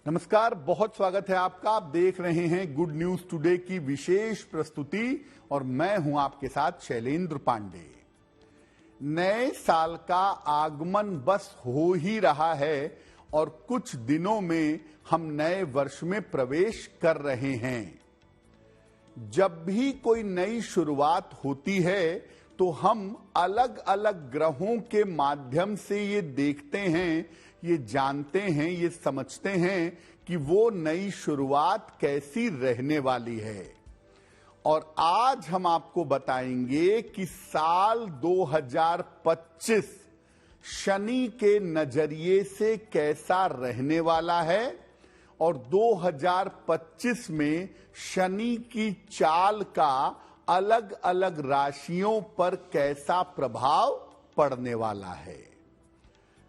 नमस्कार, बहुत स्वागत है आपका। आप देख रहे हैं गुड न्यूज टुडे की विशेष प्रस्तुति और मैं हूं आपके साथ शैलेंद्र पांडे। नए साल का आगमन बस हो ही रहा है और कुछ दिनों में हम नए वर्ष में प्रवेश कर रहे हैं। जब भी कोई नई शुरुआत होती है तो हम अलग अलग ग्रहों के माध्यम से ये देखते हैं, ये जानते हैं, ये समझते हैं कि वो नई शुरुआत कैसी रहने वाली है। और आज हम आपको बताएंगे कि साल 2025 शनि के नजरिए से कैसा रहने वाला है और 2025 में शनि की चाल का अलग अलग राशियों पर कैसा प्रभाव पड़ने वाला है।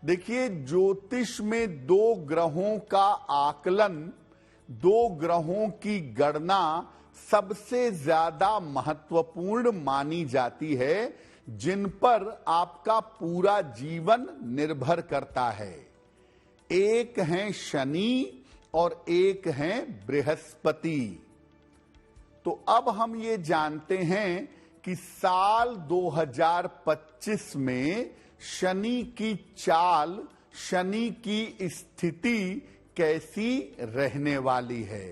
देखिए, ज्योतिष में दो ग्रहों का आकलन, दो ग्रहों की गणना सबसे ज्यादा महत्वपूर्ण मानी जाती है, जिन पर आपका पूरा जीवन निर्भर करता है। एक हैं शनि और एक हैं बृहस्पति। तो अब हम ये जानते हैं कि साल 2025 में शनि की चाल, शनि की स्थिति कैसी रहने वाली है।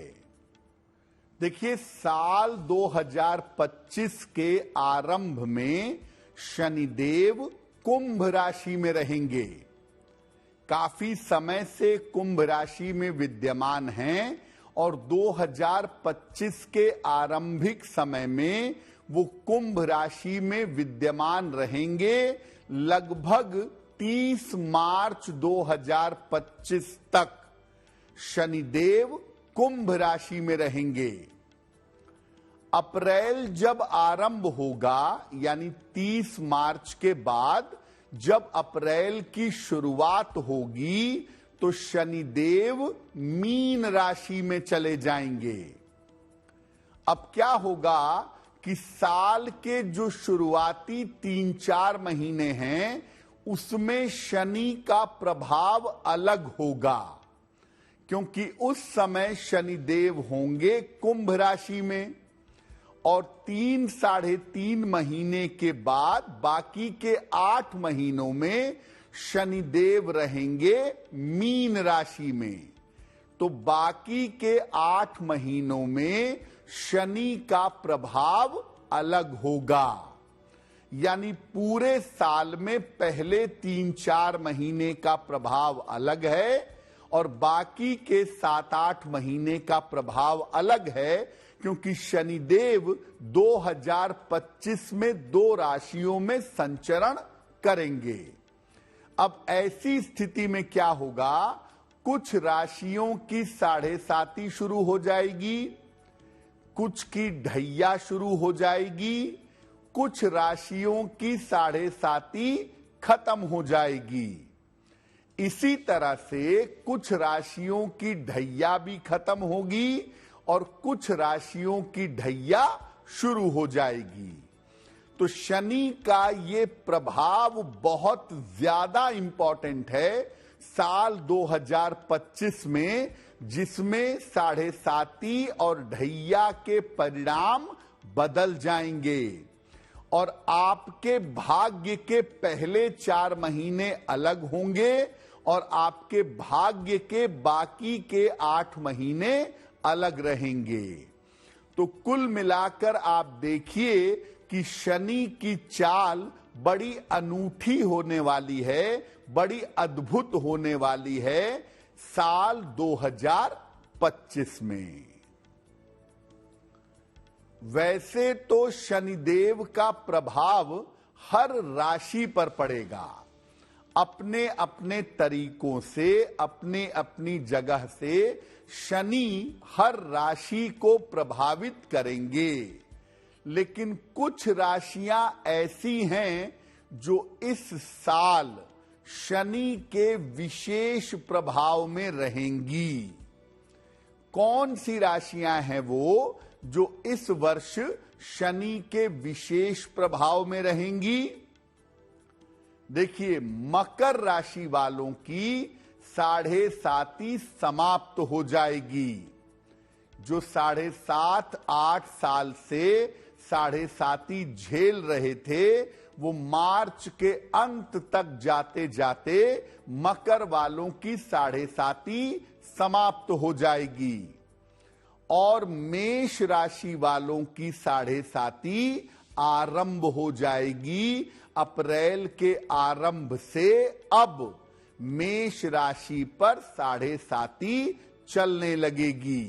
देखिए, साल 2025 के आरंभ में शनिदेव कुंभ राशि में रहेंगे। काफी समय से कुंभ राशि में विद्यमान हैं और 2025 के आरंभिक समय में वो कुंभ राशि में विद्यमान रहेंगे लगभग 30 मार्च 2025 तक शनिदेव कुंभ राशि में रहेंगे। अप्रैल जब आरंभ होगा, यानी 30 मार्च के बाद जब अप्रैल की शुरुआत होगी तो शनिदेव मीन राशि में चले जाएंगे। अब क्या होगा कि साल के जो शुरुआती 3-4 महीने हैं उसमें शनि का प्रभाव अलग होगा, क्योंकि उस समय शनिदेव होंगे कुंभ राशि में और 3-3.5 महीने के बाद बाकी के 8 महीनों में शनिदेव रहेंगे मीन राशि में। तो बाकी के 8 महीनों में शनि का प्रभाव अलग होगा, यानी पूरे साल में पहले 3-4 महीने का प्रभाव अलग है और बाकी के 7-8 महीने का प्रभाव अलग है, क्योंकि शनिदेव 2025 में 2 राशियों में संचरण करेंगे। अब ऐसी स्थिति में क्या होगा, कुछ राशियों की 7.5 शुरू हो जाएगी, कुछ की ढैया शुरू हो जाएगी, कुछ राशियों की 7.5 खत्म हो जाएगी। इसी तरह से कुछ राशियों की ढैया भी खत्म होगी और कुछ राशियों की ढैया शुरू हो जाएगी। तो शनि का ये प्रभाव बहुत ज्यादा इंपॉर्टेंट है साल 2025 में, जिसमें 7.5 और ढैया के परिणाम बदल जाएंगे और आपके भाग्य के पहले 4 महीने अलग होंगे और आपके भाग्य के बाकी के 8 महीने अलग रहेंगे। तो कुल मिलाकर आप देखिए कि शनि की चाल बड़ी अनूठी होने वाली है, बड़ी अद्भुत होने वाली है साल 2025 में। वैसे तो शनिदेव का प्रभाव हर राशि पर पड़ेगा, अपने अपने तरीकों से, अपने अपनी जगह से शनि हर राशि को प्रभावित करेंगे। लेकिन कुछ राशियां ऐसी हैं जो इस साल शनि के विशेष प्रभाव में रहेंगी। कौन सी राशियां हैं वो जो इस वर्ष शनि के विशेष प्रभाव में रहेंगी? देखिए, मकर राशि वालों की 7.5 समाप्त हो जाएगी। जो 7.5-8 साल से 7.5 झेल रहे थे, वो मार्च के अंत तक जाते जाते मकर वालों की 7.5 समाप्त हो जाएगी और मेष राशि वालों की 7.5 आरंभ हो जाएगी। अप्रैल के आरंभ से अब मेष राशि पर 7.5 चलने लगेगी।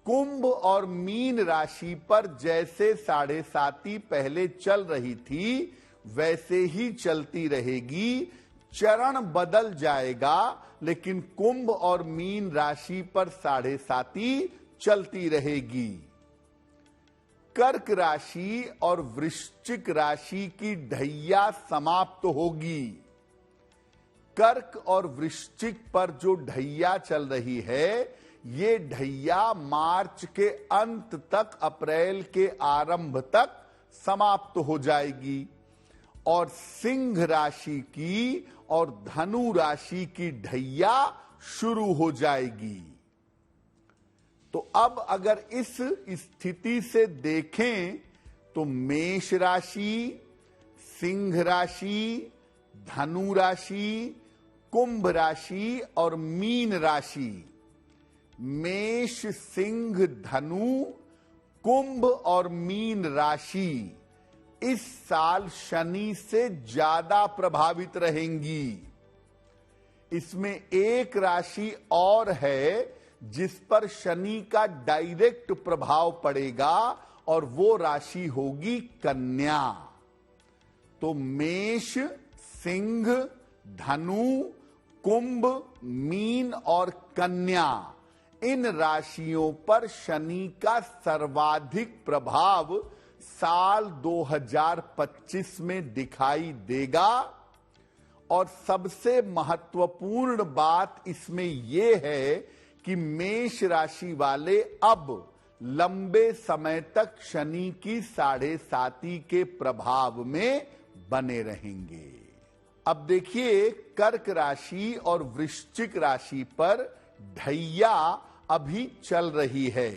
कुंभ और मीन राशि पर जैसे 7.5 पहले चल रही थी, वैसे ही चलती रहेगी। चरण बदल जाएगा, लेकिन कुंभ और मीन राशि पर 7.5 चलती रहेगी। कर्क राशि और वृश्चिक राशि की ढैया समाप्त होगी। कर्क और वृश्चिक पर जो ढैया चल रही है, ये ढैया मार्च के अंत तक, अप्रैल के आरंभ तक समाप्त हो जाएगी और सिंह राशि की और धनु राशि की ढैया शुरू हो जाएगी। तो अब अगर इस स्थिति से देखें तो मेष राशि, सिंह राशि, धनु राशि, कुंभ राशि और मीन राशि, मेष, सिंह, धनु, कुंभ और मीन राशि इस साल शनि से ज्यादा प्रभावित रहेंगी। इसमें एक राशि और है जिस पर शनि का डायरेक्ट प्रभाव पड़ेगा और वो राशि होगी कन्या। तो मेष, सिंह, धनु, कुंभ, मीन और कन्या, इन राशियों पर शनि का सर्वाधिक प्रभाव साल 2025 में दिखाई देगा। और सबसे महत्वपूर्ण बात इसमें यह है कि मेष राशि वाले अब लंबे समय तक शनि की 7.5 के प्रभाव में बने रहेंगे। अब देखिए, कर्क राशि और वृश्चिक राशि पर ढैया अभी चल रही है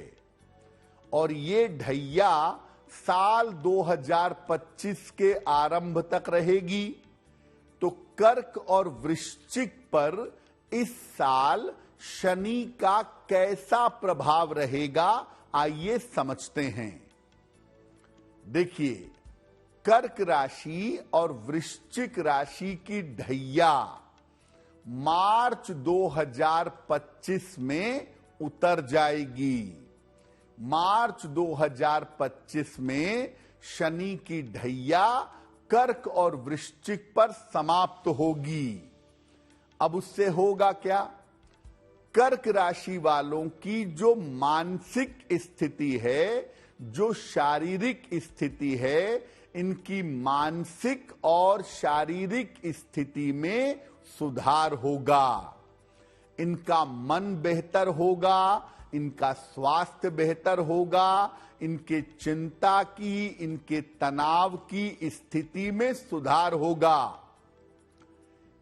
और ये ढैया साल 2025 के आरंभ तक रहेगी। तो कर्क और वृश्चिक पर इस साल शनि का कैसा प्रभाव रहेगा, आइए समझते हैं। देखिए, कर्क राशि और वृश्चिक राशि की ढैया मार्च 2025 में उतर जाएगी। मार्च 2025 में शनि की ढैया कर्क और वृश्चिक पर समाप्त होगी। अब उससे होगा क्या? कर्क राशि वालों की जो मानसिक स्थिति है, जो शारीरिक स्थिति है, इनकी मानसिक और शारीरिक स्थिति में सुधार होगा। इनका मन बेहतर होगा, इनका स्वास्थ्य बेहतर होगा, इनके चिंता की, इनके तनाव की स्थिति में सुधार होगा।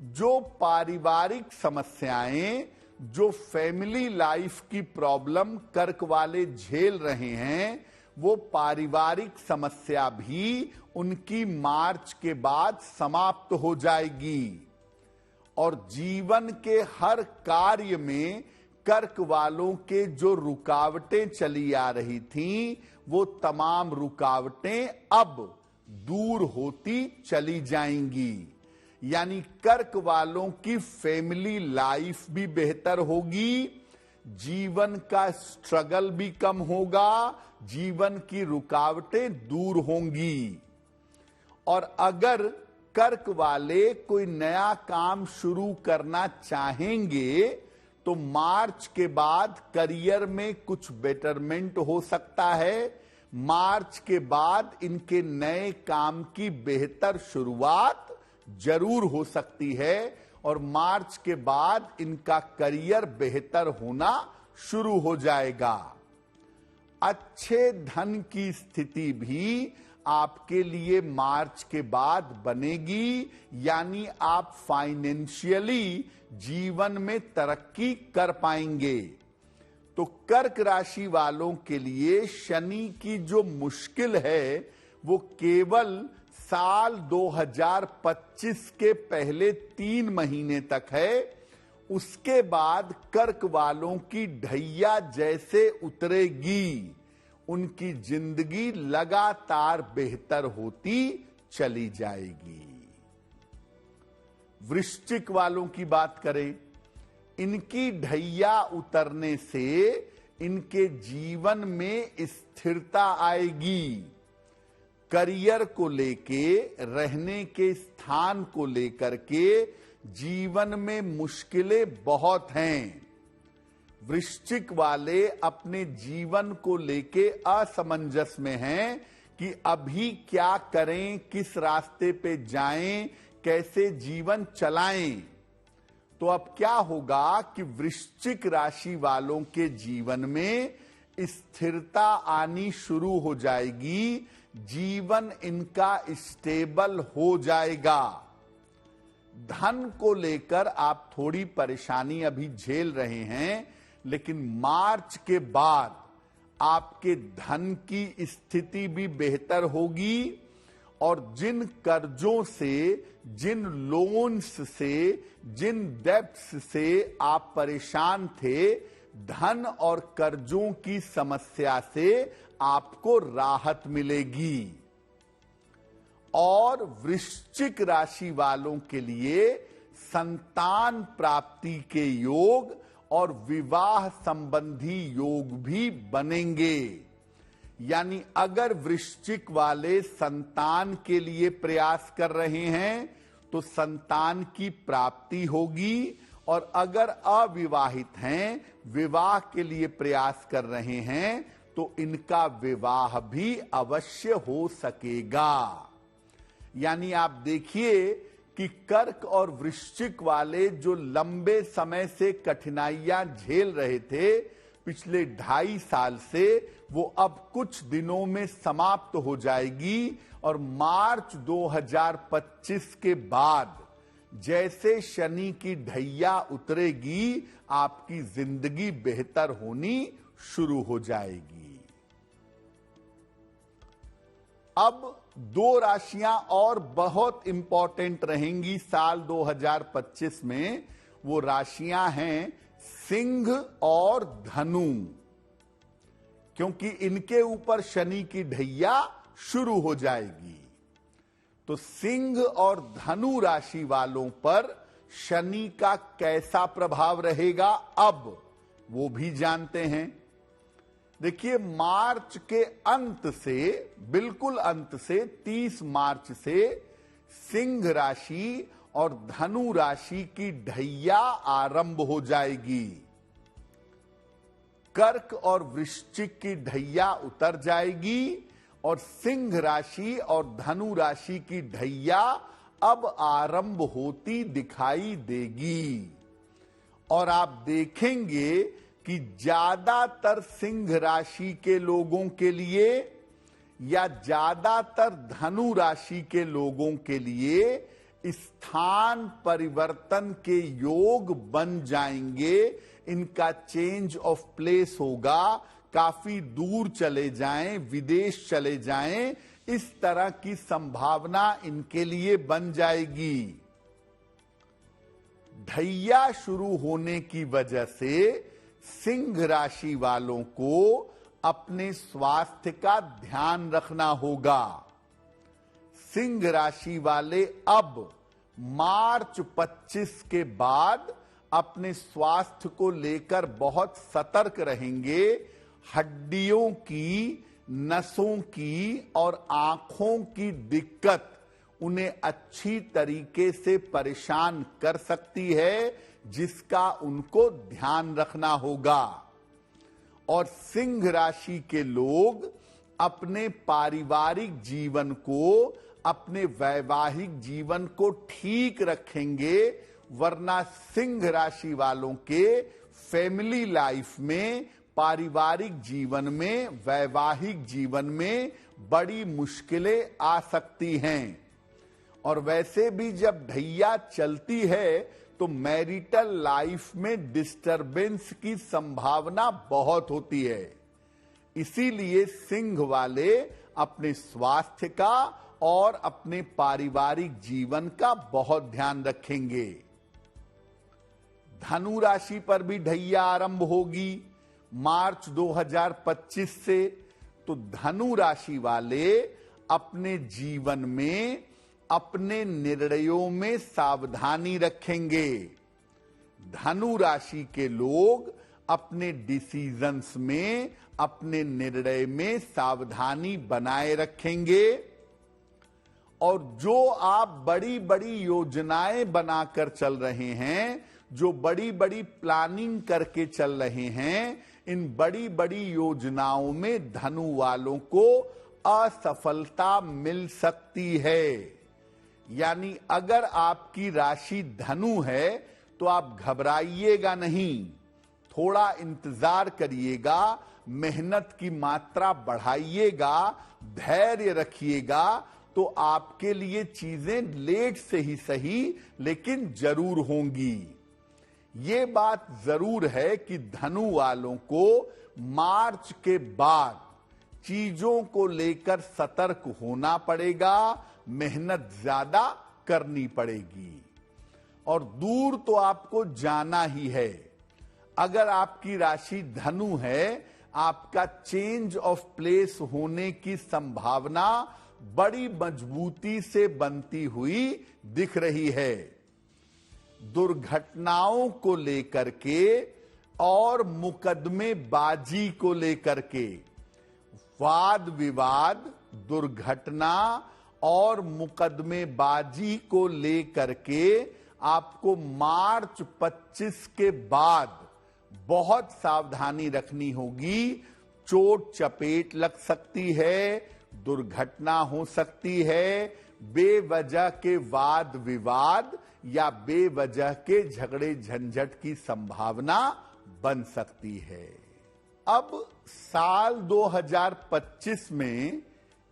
जो पारिवारिक समस्याएं, जो फैमिली लाइफ की प्रॉब्लम कर्क वाले झेल रहे हैं, वो पारिवारिक समस्या भी उनकी मार्च के बाद समाप्त हो जाएगी और जीवन के हर कार्य में कर्क वालों के जो रुकावटें चली आ रही थीं, वो तमाम रुकावटें अब दूर होती चली जाएंगी। यानी कर्क वालों की फैमिली लाइफ भी बेहतर होगी, जीवन का स्ट्रगल भी कम होगा, जीवन की रुकावटें दूर होंगी। और अगर कर्क वाले कोई नया काम शुरू करना चाहेंगे तो मार्च के बाद करियर में कुछ बेटरमेंट हो सकता है। मार्च के बाद इनके नए काम की बेहतर शुरुआत जरूर हो सकती है और मार्च के बाद इनका करियर बेहतर होना शुरू हो जाएगा। अच्छे धन की स्थिति भी आपके लिए मार्च के बाद बनेगी, यानी आप फाइनेंशियली जीवन में तरक्की कर पाएंगे। तो कर्क राशि वालों के लिए शनि की जो मुश्किल है वो केवल साल 2025 के पहले 3 महीने तक है। उसके बाद कर्क वालों की ढैया जैसे उतरेगी, उनकी जिंदगी लगातार बेहतर होती चली जाएगी। वृश्चिक वालों की बात करें, इनकी ढैया उतरने से इनके जीवन में स्थिरता आएगी। करियर को लेके, रहने के स्थान को लेकर के जीवन में मुश्किलें बहुत हैं। वृश्चिक वाले अपने जीवन को लेके असमंजस में हैं कि अभी क्या करें, किस रास्ते पे जाएं, कैसे जीवन चलाएं। तो अब क्या होगा कि वृश्चिक राशि वालों के जीवन में स्थिरता आनी शुरू हो जाएगी, जीवन इनका स्टेबल हो जाएगा। धन को लेकर आप थोड़ी परेशानी अभी झेल रहे हैं, लेकिन मार्च के बाद आपके धन की स्थिति भी बेहतर होगी और जिन कर्जों से, जिन लोन्स से, जिन डेब्ट्स से आप परेशान थे, धन और कर्जों की समस्या से आपको राहत मिलेगी। और वृश्चिक राशि वालों के लिए संतान प्राप्ति के योग और विवाह संबंधी योग भी बनेंगे। यानी अगर वृश्चिक वाले संतान के लिए प्रयास कर रहे हैं तो संतान की प्राप्ति होगी, और अगर अविवाहित हैं, विवाह के लिए प्रयास कर रहे हैं, तो इनका विवाह भी अवश्य हो सकेगा। यानी आप देखिए कि कर्क और वृश्चिक वाले जो लंबे समय से कठिनाइयां झेल रहे थे पिछले 2.5 साल से, वो अब कुछ दिनों में समाप्त हो जाएगी। और मार्च 2025 के बाद जैसे शनि की ढैया उतरेगी, आपकी जिंदगी बेहतर होनी शुरू हो जाएगी। अब 2 राशियां और बहुत इंपॉर्टेंट रहेंगी साल 2025 में। वो राशियां हैं सिंह और धनु, क्योंकि इनके ऊपर शनि की ढैया शुरू हो जाएगी। तो सिंह और धनु राशि वालों पर शनि का कैसा प्रभाव रहेगा, अब वो भी जानते हैं। देखिए, मार्च के अंत से, बिल्कुल अंत से 30 मार्च से सिंह राशि और धनु राशि की ढैया आरंभ हो जाएगी। कर्क और वृश्चिक की ढैया उतर जाएगी और सिंह राशि और धनु राशि की ढैया अब आरंभ होती दिखाई देगी। और आप देखेंगे कि ज्यादातर सिंह राशि के लोगों के लिए या ज्यादातर धनु राशि के लोगों के लिए स्थान परिवर्तन के योग बन जाएंगे। इनका चेंज ऑफ प्लेस होगा, काफी दूर चले जाएं, विदेश चले जाएं, इस तरह की संभावना इनके लिए बन जाएगी। ढैया शुरू होने की वजह से सिंह राशि वालों को अपने स्वास्थ्य का ध्यान रखना होगा। सिंह राशि वाले अब मार्च 25 के बाद अपने स्वास्थ्य को लेकर बहुत सतर्क रहेंगे। हड्डियों की, नसों की और आंखों की दिक्कत उन्हें अच्छी तरीके से परेशान कर सकती है, जिसका उनको ध्यान रखना होगा। और सिंह राशि के लोग अपने पारिवारिक जीवन को, अपने वैवाहिक जीवन को ठीक रखेंगे, वरना सिंह राशि वालों के फैमिली लाइफ में, पारिवारिक जीवन में, वैवाहिक जीवन में बड़ी मुश्किलें आ सकती हैं। और वैसे भी जब ढैया चलती है तो मैरिटल लाइफ में डिस्टरबेंस की संभावना बहुत होती है। इसीलिए सिंह वाले अपने स्वास्थ्य का और अपने पारिवारिक जीवन का बहुत ध्यान रखेंगे। धनु राशि पर भी ढैया आरंभ होगी मार्च 2025 से। तो धनु राशि वाले अपने जीवन में अपने निर्णयों में सावधानी रखेंगे। धनु राशि के लोग अपने डिसीजंस में, अपने निर्णय में सावधानी बनाए रखेंगे। और जो आप बड़ी बड़ी योजनाएं बनाकर चल रहे हैं, जो बड़ी बड़ी प्लानिंग करके चल रहे हैं, इन बड़ी बड़ी योजनाओं में धनु वालों को असफलता मिल सकती है। यानी अगर आपकी राशि धनु है तो आप घबराइएगा नहीं, थोड़ा इंतजार करिएगा, मेहनत की मात्रा बढ़ाइएगा, धैर्य रखिएगा, तो आपके लिए चीजें लेट से ही सही लेकिन जरूर होंगी। ये बात जरूर है कि धनु वालों को मार्च के बाद चीजों को लेकर सतर्क होना पड़ेगा, मेहनत ज्यादा करनी पड़ेगी। और दूर तो आपको जाना ही है। अगर आपकी राशि धनु है, आपका चेंज ऑफ प्लेस होने की संभावना बड़ी मजबूती से बनती हुई दिख रही है। दुर्घटनाओं को लेकर के और मुकदमेबाजी को लेकर के, वाद विवाद, दुर्घटना और मुकदमेबाजी को लेकर के आपको मार्च 25 के बाद बहुत सावधानी रखनी होगी। चोट चपेट लग सकती है, दुर्घटना हो सकती है, बेवजह के वाद विवाद या बेवजह के झगड़े झंझट की संभावना बन सकती है। अब साल 2025 में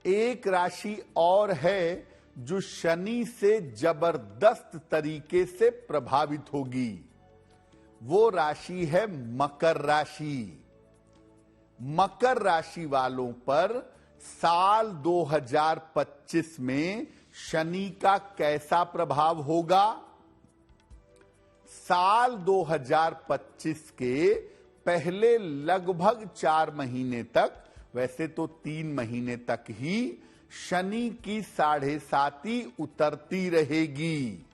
एक राशि और है जो शनि से जबरदस्त तरीके से प्रभावित होगी। वो राशि है मकर राशि। मकर राशि वालों पर साल 2025 में शनि का कैसा प्रभाव होगा? साल 2025 के पहले लगभग 4 महीने तक, वैसे तो 3 महीने तक ही शनि की 7.5 उतरती रहेगी।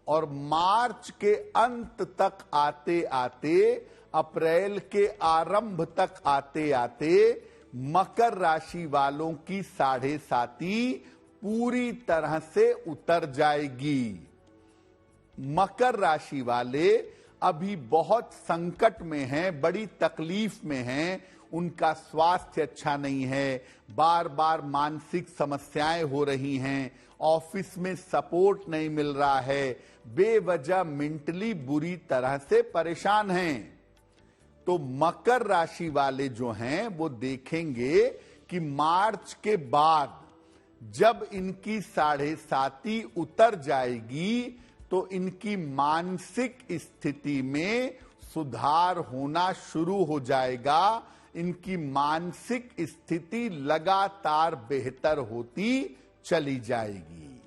और मार्च के अंत तक आते आते, अप्रैल के आरंभ तक आते आते मकर राशि वालों की 7.5 पूरी तरह से उतर जाएगी। मकर राशि वाले अभी बहुत संकट में हैं, बड़ी तकलीफ में हैं, उनका स्वास्थ्य अच्छा नहीं है, बार बार मानसिक समस्याएं हो रही हैं, ऑफिस में सपोर्ट नहीं मिल रहा है, बेवजह मेंटली बुरी तरह से परेशान हैं। तो मकर राशि वाले जो हैं वो देखेंगे कि मार्च के बाद जब इनकी 7.5 उतर जाएगी तो इनकी मानसिक स्थिति में सुधार होना शुरू हो जाएगा। इनकी मानसिक स्थिति लगातार बेहतर होती चली जाएगी।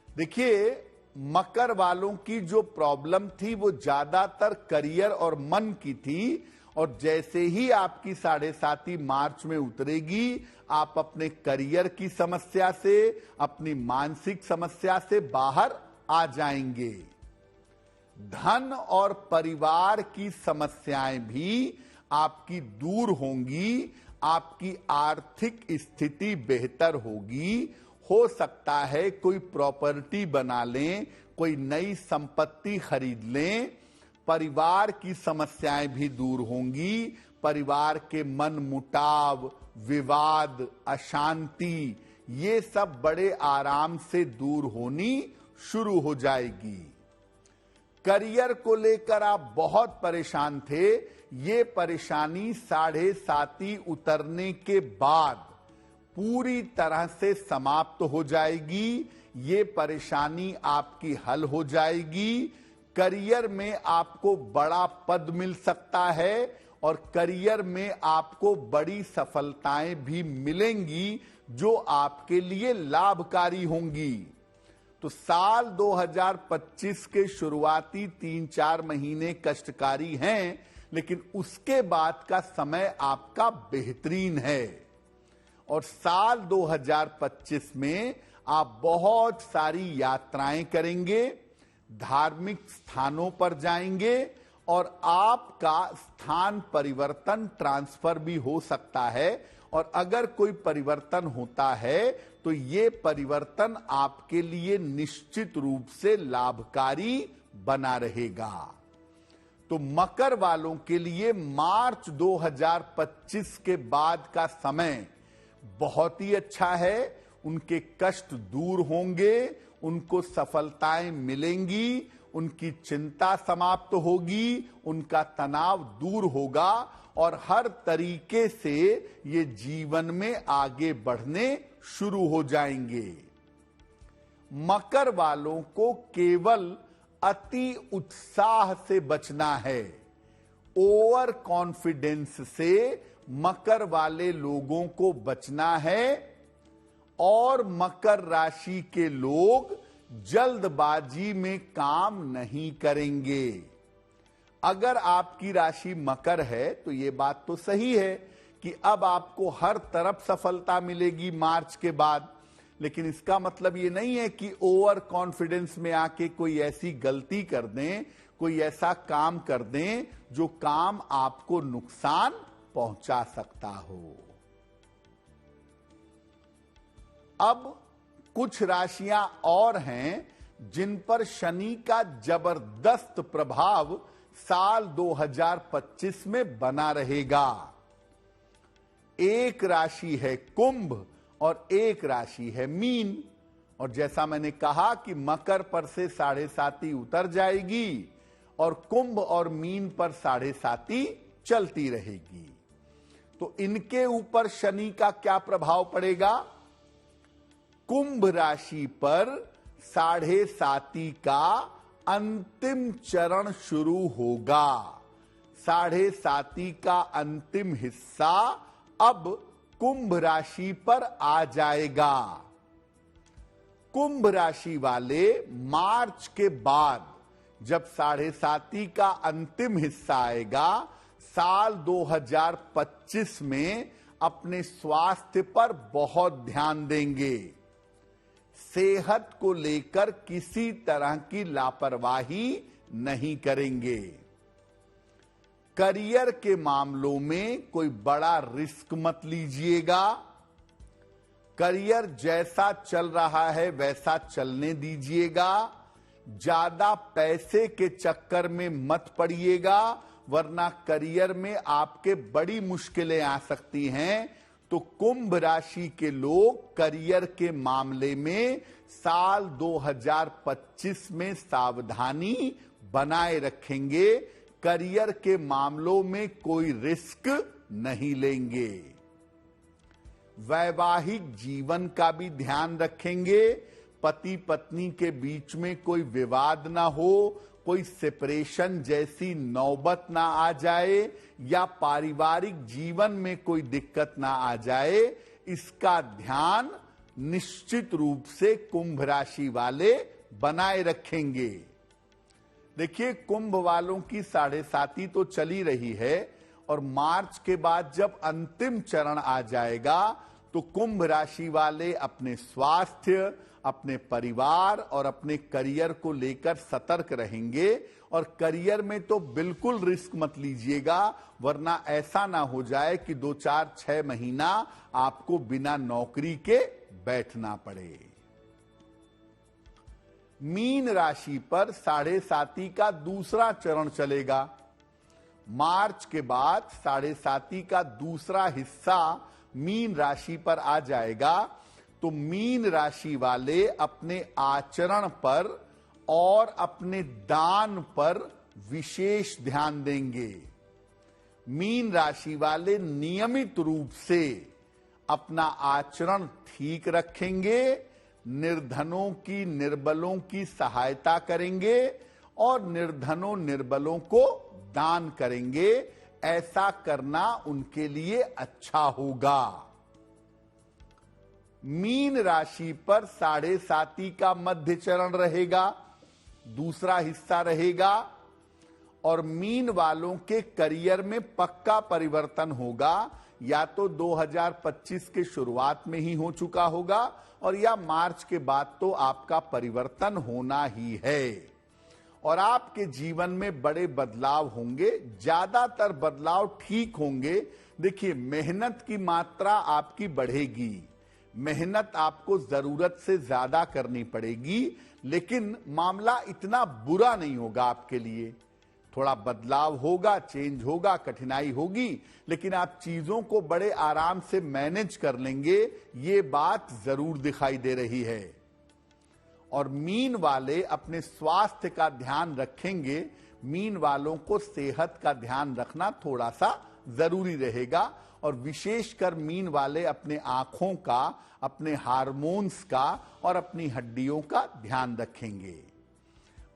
देखिए, मकर वालों की जो प्रॉब्लम थी वो ज्यादातर करियर और मन की थी, और जैसे ही आपकी 7.5 मार्च में उतरेगी, आप अपने करियर की समस्या से, अपनी मानसिक समस्या से बाहर आ जाएंगे। धन और परिवार की समस्याएं भी आपकी दूर होंगी, आपकी आर्थिक स्थिति बेहतर होगी। हो सकता है कोई प्रॉपर्टी बना लें, कोई नई संपत्ति खरीद लें। परिवार की समस्याएं भी दूर होंगी। परिवार के मन मुटाव, विवाद, अशांति, ये सब बड़े आराम से दूर होनी शुरू हो जाएगी। करियर को लेकर आप बहुत परेशान थे, ये परेशानी 7.5 उतरने के बाद पूरी तरह से समाप्त हो जाएगी। ये परेशानी आपकी हल हो जाएगी। करियर में आपको बड़ा पद मिल सकता है और करियर में आपको बड़ी सफलताएं भी मिलेंगी जो आपके लिए लाभकारी होंगी। तो साल 2025 के शुरुआती 3-4 महीने कष्टकारी हैं, लेकिन उसके बाद का समय आपका बेहतरीन है। और साल 2025 में आप बहुत सारी यात्राएं करेंगे, धार्मिक स्थानों पर जाएंगे और आपका स्थान परिवर्तन, ट्रांसफर भी हो सकता है। और अगर कोई परिवर्तन होता है तो ये परिवर्तन आपके लिए निश्चित रूप से लाभकारी बना रहेगा। तो मकर वालों के लिए मार्च 2025 के बाद का समय बहुत ही अच्छा है। उनके कष्ट दूर होंगे, उनको सफलताएं मिलेंगी, उनकी चिंता समाप्त होगी, उनका तनाव दूर होगा और हर तरीके से ये जीवन में आगे बढ़ने शुरू हो जाएंगे। मकर वालों को केवल अति उत्साह से बचना है। ओवर कॉन्फिडेंस से मकर वाले लोगों को बचना है। और मकर राशि के लोग जल्दबाजी में काम नहीं करेंगे। अगर आपकी राशि मकर है तो यह बात तो सही है कि अब आपको हर तरफ सफलता मिलेगी मार्च के बाद, लेकिन इसका मतलब ये नहीं है कि ओवर कॉन्फिडेंस में आके कोई ऐसी गलती कर दें, कोई ऐसा काम कर दें जो काम आपको नुकसान पहुंचा सकता हो। अब कुछ राशियां और हैं जिन पर शनि का जबरदस्त प्रभाव साल 2025 में बना रहेगा। एक राशि है कुंभ और एक राशि है मीन। और जैसा मैंने कहा कि मकर पर से 7.5 उतर जाएगी और कुंभ और मीन पर 7.5 चलती रहेगी। तो इनके ऊपर शनि का क्या प्रभाव पड़ेगा? कुंभ राशि पर 7.5 का अंतिम चरण शुरू होगा। 7.5 का अंतिम हिस्सा अब कुंभ राशि पर आ जाएगा। कुंभ राशि वाले मार्च के बाद जब 7.5 का अंतिम हिस्सा आएगा, साल 2025 में अपने स्वास्थ्य पर बहुत ध्यान देंगे। सेहत को लेकर किसी तरह की लापरवाही नहीं करेंगे। करियर के मामलों में कोई बड़ा रिस्क मत लीजिएगा। करियर जैसा चल रहा है वैसा चलने दीजिएगा। ज्यादा पैसे के चक्कर में मत पड़िएगा, वरना करियर में आपके बड़ी मुश्किलें आ सकती हैं। तो कुंभ राशि के लोग करियर के मामले में साल 2025 में सावधानी बनाए रखेंगे। करियर के मामलों में कोई रिस्क नहीं लेंगे। वैवाहिक जीवन का भी ध्यान रखेंगे। पति पत्नी के बीच में कोई विवाद ना हो, कोई सेपरेशन जैसी नौबत ना आ जाए या पारिवारिक जीवन में कोई दिक्कत ना आ जाए, इसका ध्यान निश्चित रूप से कुंभ राशि वाले बनाए रखेंगे। देखिए, कुंभ वालों की 7.5 तो चली रही है और मार्च के बाद जब अंतिम चरण आ जाएगा तो कुंभ राशि वाले अपने स्वास्थ्य, अपने परिवार और अपने करियर को लेकर सतर्क रहेंगे। और करियर में तो बिल्कुल रिस्क मत लीजिएगा, वरना ऐसा ना हो जाए कि 2-4-6 महीना आपको बिना नौकरी के बैठना पड़े। मीन राशि पर 7.5 का दूसरा चरण चलेगा। मार्च के बाद 7.5 का दूसरा हिस्सा मीन राशि पर आ जाएगा। तो मीन राशि वाले अपने आचरण पर और अपने दान पर विशेष ध्यान देंगे। मीन राशि वाले नियमित रूप से अपना आचरण ठीक रखेंगे, निर्धनों की निर्बलों की सहायता करेंगे और निर्धनों निर्बलों को दान करेंगे। ऐसा करना उनके लिए अच्छा होगा। मीन राशि पर 7.5 का मध्य चरण रहेगा, दूसरा हिस्सा रहेगा और मीन वालों के करियर में पक्का परिवर्तन होगा। या तो 2025 के शुरुआत में ही हो चुका होगा और या मार्च के बाद तो आपका परिवर्तन होना ही है और आपके जीवन में बड़े बदलाव होंगे। ज्यादातर बदलाव ठीक होंगे। देखिए, मेहनत की मात्रा आपकी बढ़ेगी, मेहनत आपको जरूरत से ज्यादा करनी पड़ेगी, लेकिन मामला इतना बुरा नहीं होगा आपके लिए। थोड़ा बदलाव होगा, चेंज होगा, कठिनाई होगी, लेकिन आप चीजों को बड़े आराम से मैनेज कर लेंगे, ये बात जरूर दिखाई दे रही है। और मीन वाले अपने स्वास्थ्य का ध्यान रखेंगे। मीन वालों को सेहत का ध्यान रखना थोड़ा सा जरूरी रहेगा और विशेषकर मीन वाले अपने आंखों का, अपने हार्मोन्स का और अपनी हड्डियों का ध्यान रखेंगे।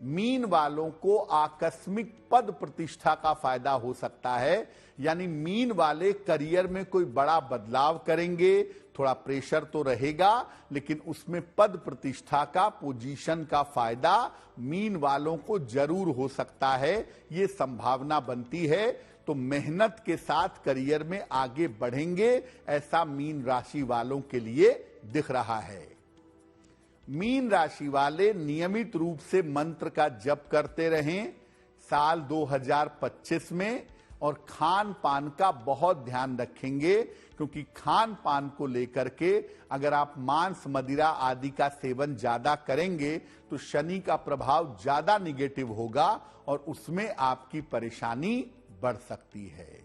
मीन वालों को आकस्मिक पद प्रतिष्ठा का फायदा हो सकता है, यानी मीन वाले करियर में कोई बड़ा बदलाव करेंगे। थोड़ा प्रेशर तो रहेगा, लेकिन उसमें पद प्रतिष्ठा का, पोजीशन का फायदा मीन वालों को जरूर हो सकता है, ये संभावना बनती है। तो मेहनत के साथ करियर में आगे बढ़ेंगे, ऐसा मीन राशि वालों के लिए दिख रहा है। मीन राशि वाले नियमित रूप से मंत्र का जप करते रहें साल 2025 में और खान पान का बहुत ध्यान रखेंगे, क्योंकि खान पान को लेकर के अगर आप मांस, मदिरा आदि का सेवन ज्यादा करेंगे तो शनि का प्रभाव ज्यादा निगेटिव होगा और उसमें आपकी परेशानी बढ़ सकती है।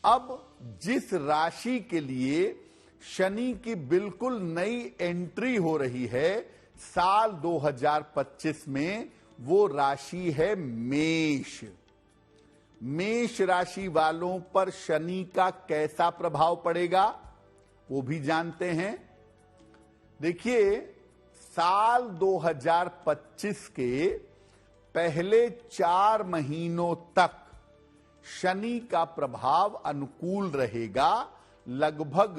अब जिस राशि के लिए शनि की बिल्कुल नई एंट्री हो रही है साल 2025 में, वो राशि है मेष। मेष राशि वालों पर शनि का कैसा प्रभाव पड़ेगा वो भी जानते हैं। देखिए, साल 2025 के पहले 4 महीनों तक शनि का प्रभाव अनुकूल रहेगा। लगभग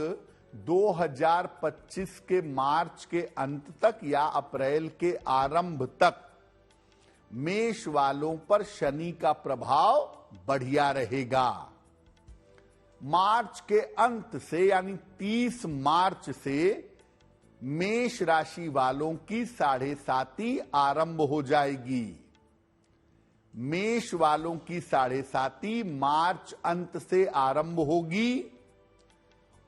2025 के मार्च के अंत तक या अप्रैल के आरंभ तक मेष वालों पर शनि का प्रभाव बढ़िया रहेगा। मार्च के अंत से यानी 30 मार्च से मेष राशि वालों की 7.5 आरंभ हो जाएगी। मेष वालों की 7.5 मार्च अंत से आरंभ होगी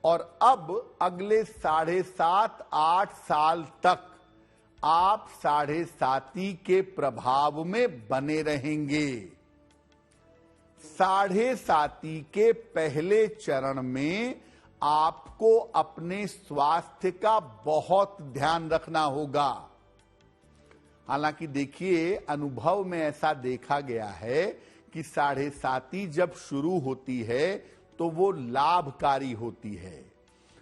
और अब अगले 7.5-8 साल तक आप 7.5 के प्रभाव में बने रहेंगे। 7.5 के पहले चरण में आपको अपने स्वास्थ्य का बहुत ध्यान रखना होगा। हालांकि देखिए, अनुभव में ऐसा देखा गया है कि 7.5 जब शुरू होती है तो वो लाभकारी होती है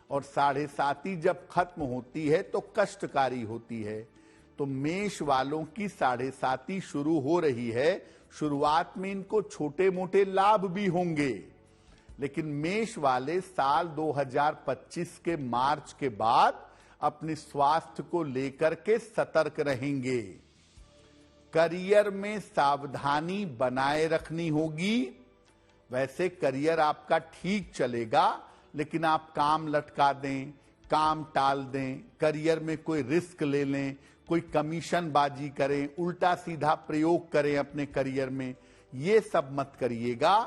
और 7.5 जब खत्म होती है तो कष्टकारी होती है। तो मेष वालों की 7.5 शुरू हो रही है। शुरुआत में इनको छोटे मोटे लाभ भी होंगे, लेकिन मेष वाले साल 2025 के मार्च के बाद अपने स्वास्थ्य को लेकर के सतर्क रहेंगे। करियर में सावधानी बनाए रखनी होगी। वैसे करियर आपका ठीक चलेगा, लेकिन आप काम लटका दें, काम टाल दें, करियर में कोई रिस्क ले लें, कोई कमीशन बाजी करें, उल्टा सीधा प्रयोग करें अपने करियर में, ये सब मत करिएगा।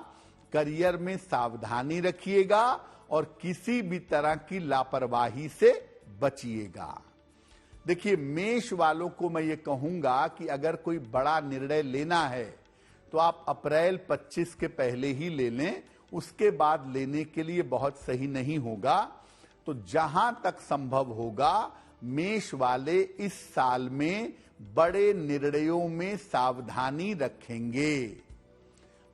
करियर में सावधानी रखिएगा और किसी भी तरह की लापरवाही से बचिएगा। देखिए, मेष वालों को मैं ये कहूंगा कि अगर कोई बड़ा निर्णय लेना है तो आप अप्रैल 25 के पहले ही ले लें, उसके बाद लेने के लिए बहुत सही नहीं होगा। तो जहां तक संभव होगा मेष वाले इस साल में बड़े निर्णयों में सावधानी रखेंगे।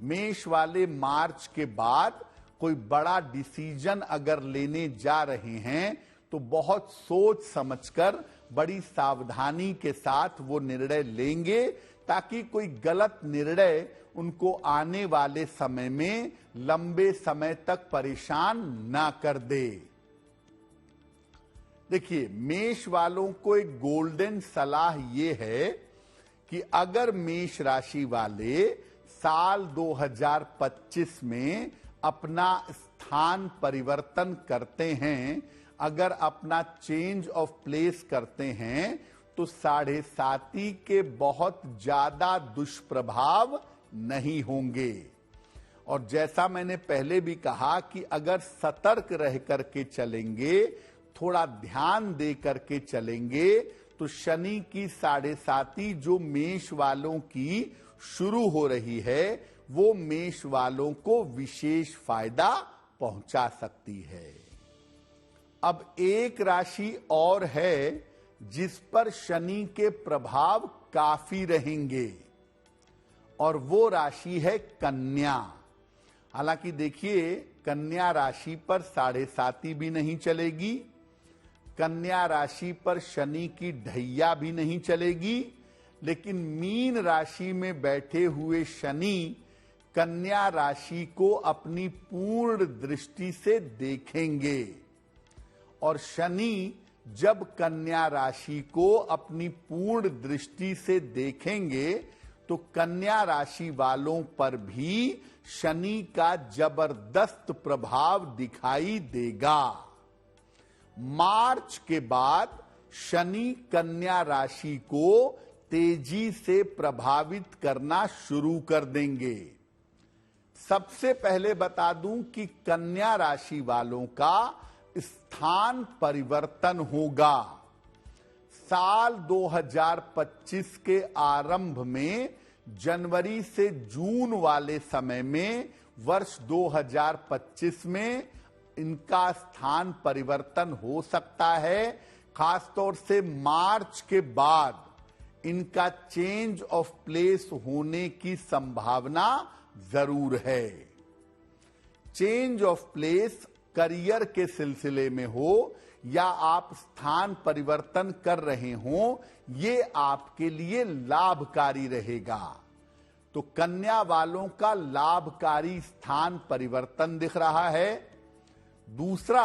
मेष वाले मार्च के बाद कोई बड़ा डिसीजन अगर लेने जा रहे हैं तो बहुत सोच समझकर बड़ी सावधानी के साथ वो निर्णय लेंगे, ताकि कोई गलत निर्णय उनको आने वाले समय में लंबे समय तक परेशान ना कर दे। देखिए, मेष वालों को एक गोल्डन सलाह ये है कि अगर मेष राशि वाले साल 2025 में अपना स्थान परिवर्तन करते हैं, अगर अपना चेंज ऑफ प्लेस करते हैं, तो 7.5 के बहुत ज्यादा दुष्प्रभाव नहीं होंगे। और जैसा मैंने पहले भी कहा कि अगर सतर्क रह करके चलेंगे, थोड़ा ध्यान दे करके चलेंगे, तो शनि की 7.5 जो मेष वालों की शुरू हो रही है, वो मेष वालों को विशेष फायदा पहुंचा सकती है। अब एक राशि और है जिस पर शनि के प्रभाव काफी रहेंगे, और वो राशि है कन्या। हालांकि देखिए, कन्या राशि पर 7.5 भी नहीं चलेगी, कन्या राशि पर शनि की ढैया भी नहीं चलेगी, लेकिन मीन राशि में बैठे हुए शनि कन्या राशि को अपनी पूर्ण दृष्टि से देखेंगे। और शनि जब कन्या राशि को अपनी पूर्ण दृष्टि से देखेंगे, तो कन्या राशि वालों पर भी शनि का जबरदस्त प्रभाव दिखाई देगा। मार्च के बाद शनि कन्या राशि को तेजी से प्रभावित करना शुरू कर देंगे। सबसे पहले बता दूं कि कन्या राशि वालों का स्थान परिवर्तन होगा। साल 2025 के आरंभ में जनवरी से जून वाले समय में, वर्ष 2025 में इनका स्थान परिवर्तन हो सकता है। खासतौर से मार्च के बाद इनका चेंज ऑफ प्लेस होने की संभावना जरूर है। चेंज ऑफ प्लेस करियर के सिलसिले में हो या आप स्थान परिवर्तन कर रहे हो, ये आपके लिए लाभकारी रहेगा। तो कन्या वालों का लाभकारी स्थान परिवर्तन दिख रहा है। दूसरा,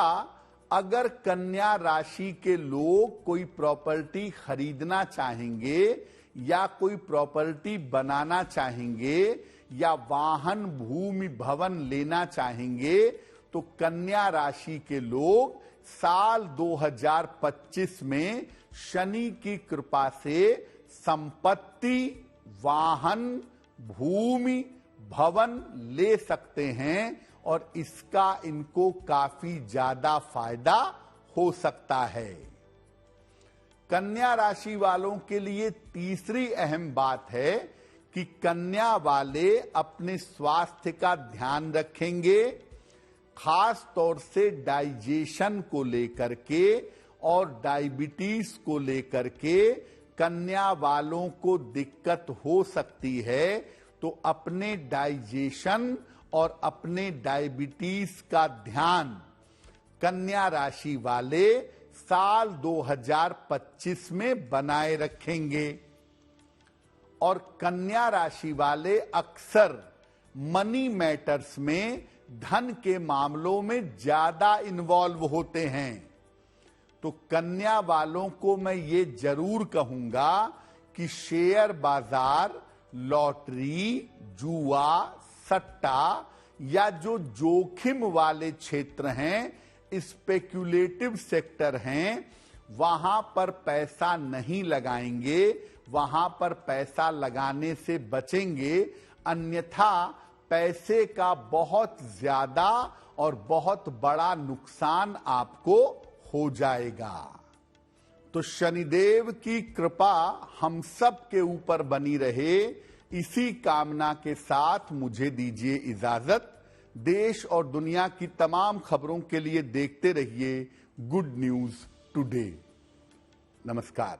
अगर कन्या राशि के लोग कोई प्रॉपर्टी खरीदना चाहेंगे या कोई प्रॉपर्टी बनाना चाहेंगे या वाहन भूमि भवन लेना चाहेंगे, तो कन्या राशि के लोग साल 2025 में शनि की कृपा से संपत्ति, वाहन, भूमि, भवन ले सकते हैं और इसका इनको काफी ज्यादा फायदा हो सकता है। कन्या राशि वालों के लिए तीसरी अहम बात है कि कन्या वाले अपने स्वास्थ्य का ध्यान रखेंगे, खास तौर से डाइजेशन को लेकर के और डायबिटीज को लेकर के कन्या वालों को दिक्कत हो सकती है। तो अपने डाइजेशन और अपने डायबिटीज का ध्यान कन्या राशि वाले साल 2025 में बनाए रखेंगे। और कन्या राशि वाले अक्सर मनी मैटर्स में, धन के मामलों में ज्यादा इन्वॉल्व होते हैं। तो कन्या वालों को मैं ये जरूर कहूंगा कि शेयर बाजार, लॉटरी, जुआ, सट्टा या जो जोखिम वाले क्षेत्र हैं, स्पेक्युलेटिव सेक्टर हैं, वहां पर पैसा नहीं लगाएंगे, वहां पर पैसा लगाने से बचेंगे। अन्यथा पैसे का बहुत ज्यादा और बहुत बड़ा नुकसान आपको हो जाएगा। तो शनिदेव की कृपा हम सब के ऊपर बनी रहे, इसी कामना के साथ मुझे दीजिए इजाजत। देश और दुनिया की तमाम खबरों के लिए देखते रहिए गुड न्यूज टुडे। नमस्कार।